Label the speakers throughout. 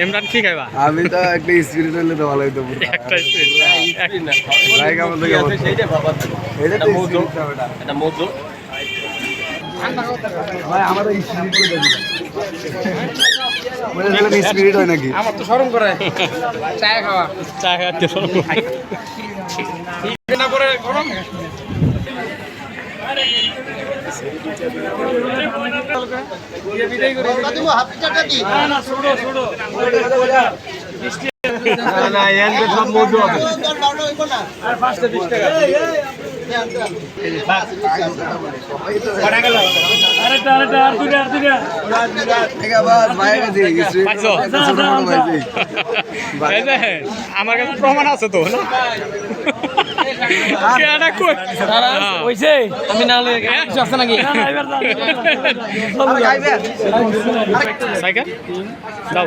Speaker 1: ইমরান কি খাইবা?
Speaker 2: আমি তো একটা স্পিরিট হইলে তো ভালো হইতো
Speaker 1: একটা স্পিড
Speaker 2: লাইক আমাদের সেইটা বাবা এটা তো মধু এটা মধু ভাই আমার এই স্পিরিট করে দিন মানে এটা স্পিরিট হয় নাকি
Speaker 3: আমার তো শরম করে চা খাওয়া
Speaker 1: চা খাইতে শরম করে
Speaker 3: না করে গরম
Speaker 2: না এন্ড সব মধু হবে
Speaker 3: আর 520 টাকা আরেকটা আর দুইটা
Speaker 2: ঠিক আছে বাস ভাই গেছি
Speaker 1: পাইছো? এই যে, আমার কাছে প্রমাণ আছে তো না কেডা কই
Speaker 3: হইছে আমি না লই কিছু আছে নাকি না না এবার
Speaker 1: সাইকেল দাও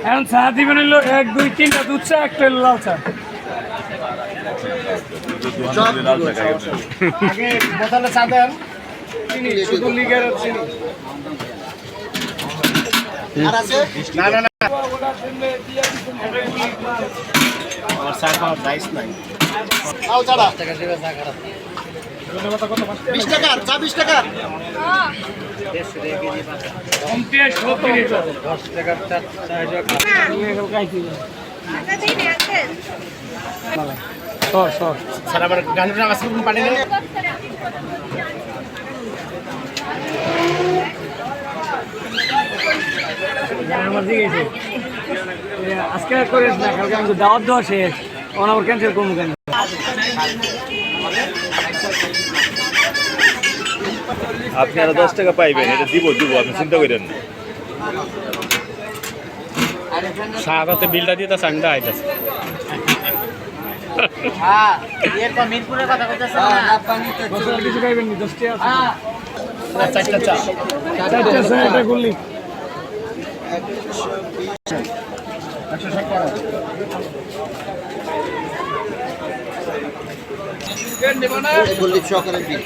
Speaker 3: এখন চা দিবেন হলো 1 2 3টা দুধ চা একটা লাল চা আগে বোতলে চা দেন চিনি শুধু লিগার চিনি আর আছে না না না আমার চা খাওয়ার রাইস নাই আও চাড়া টাকা দিবে চা খারাপ 20 টাকা চা 20 টাকা হ্যাঁ 10 টাকা চা খাইছি স্যার আবার গানের নাম আছে পানি নেই আমার দিকে আজকে করে না কালকে আমি দাওয়াত দেওয়া শেষ ওনা আবার ক্যান্সেল করবো কেন
Speaker 4: আপনি আরো 10 টাকা পাইবেন এটা দিব আপনি চিন্তা করেন না
Speaker 1: সাহায্যতে বিলটা দিতে সাংদা আইতাছে
Speaker 3: হ্যাঁ এরপর মিরপুরের কথা কইতাছ না বছর কিছু খাইবেন নি 10 টাকা হ্যাঁ চারটা চা এটা গুলি 120 গুলি সকালে দিই